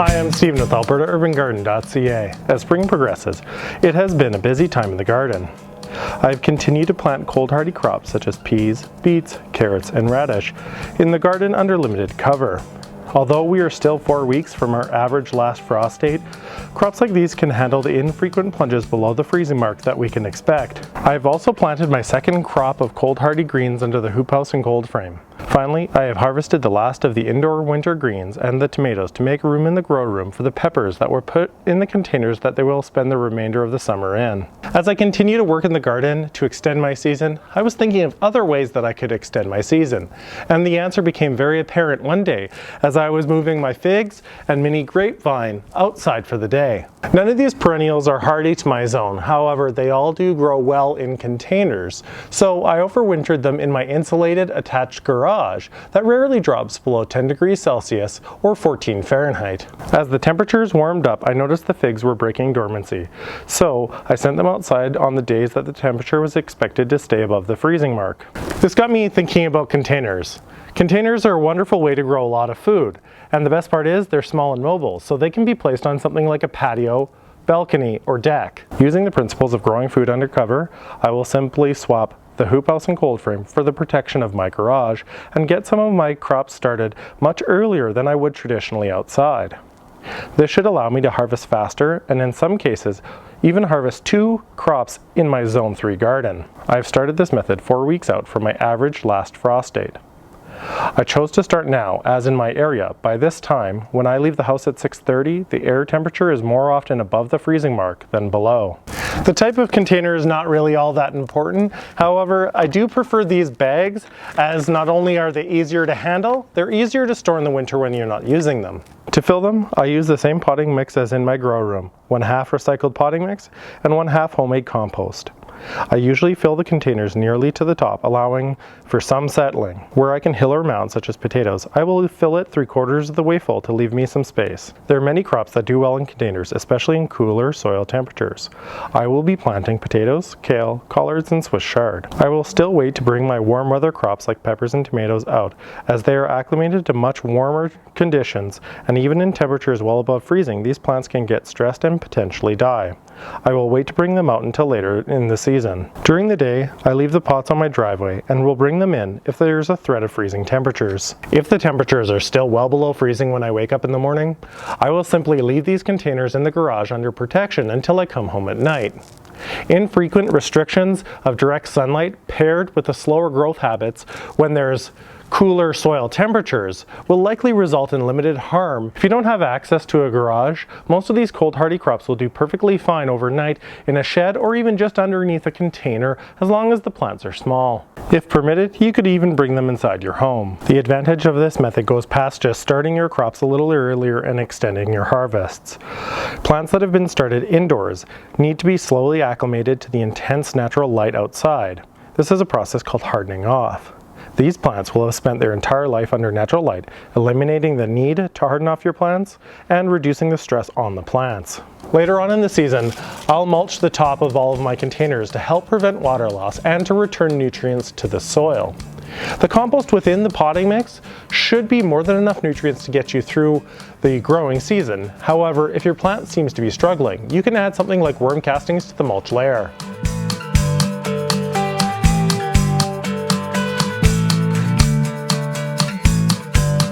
Hi, I'm Stephen with AlbertaUrbanGarden.ca. As spring progresses, it has been a busy time in the garden. I've continued to plant cold-hardy crops such as peas, beets, carrots, and radish in the garden under limited cover. Although we are still 4 weeks from our average last frost date, crops like these can handle the infrequent plunges below the freezing mark that we can expect. I've also planted my second crop of cold-hardy greens under the hoop house and cold frame. Finally, I have harvested the last of the indoor winter greens and the tomatoes to make room in the grow room for the peppers that were put in the containers that they will spend the remainder of the summer in. As I continue to work in the garden to extend my season, I was thinking of other ways that I could extend my season. And the answer became very apparent one day as I was moving my figs and mini grapevine outside for the day. None of these perennials are hardy to my zone, however they all do grow well in containers, so I overwintered them in my insulated attached garage that rarely drops below 10 degrees Celsius or 14 Fahrenheit. As the temperatures warmed up, I noticed the figs were breaking dormancy, so I sent them outside on the days that the temperature was expected to stay above the freezing mark. This got me thinking about containers. Containers are a wonderful way to grow a lot of food, and the best part is they're small and mobile, so they can be placed on something like a patio, balcony, or deck. Using the principles of growing food under cover, I will simply swap the hoop house and cold frame for the protection of my garage and get some of my crops started much earlier than I would traditionally outside. This should allow me to harvest faster and in some cases even harvest 2 crops in my Zone 3 garden. I've started this method 4 weeks out from my average last frost date. I chose to start now, as in my area, by this time, when I leave the house at 6:30, the air temperature is more often above the freezing mark than below. The type of container is not really all that important. However, I do prefer these bags, as not only are they easier to handle, they're easier to store in the winter when you're not using them. To fill them, I use the same potting mix as in my grow room, 1/2 recycled potting mix and 1/2 homemade compost. I usually fill the containers nearly to the top, allowing for some settling. Where I can hill or mound, such as potatoes, I will fill it 3/4 of the way full to leave me some space. There are many crops that do well in containers, especially in cooler soil temperatures. I will be planting potatoes, kale, collards, and Swiss chard. I will still wait to bring my warm weather crops like peppers and tomatoes out, as they are acclimated to much warmer conditions, and even in temperatures well above freezing, these plants can get stressed and potentially die. I will wait to bring them out until later in the season. During the day, I leave the pots on my driveway and will bring them in if there is a threat of freezing temperatures. If the temperatures are still well below freezing when I wake up in the morning, I will simply leave these containers in the garage under protection until I come home at night. Infrequent restrictions of direct sunlight paired with the slower growth habits when there's cooler soil temperatures will likely result in limited harm. If you don't have access to a garage, most of these cold hardy crops will do perfectly fine overnight in a shed or even just underneath a container as long as the plants are small. If permitted, you could even bring them inside your home. The advantage of this method goes past just starting your crops a little earlier and extending your harvests. Plants that have been started indoors need to be slowly acclimated to the intense natural light outside. This is a process called hardening off. These plants will have spent their entire life under natural light, eliminating the need to harden off your plants and reducing the stress on the plants. Later on in the season, I'll mulch the top of all of my containers to help prevent water loss and to return nutrients to the soil. The compost within the potting mix should be more than enough nutrients to get you through the growing season. However, if your plant seems to be struggling, you can add something like worm castings to the mulch layer.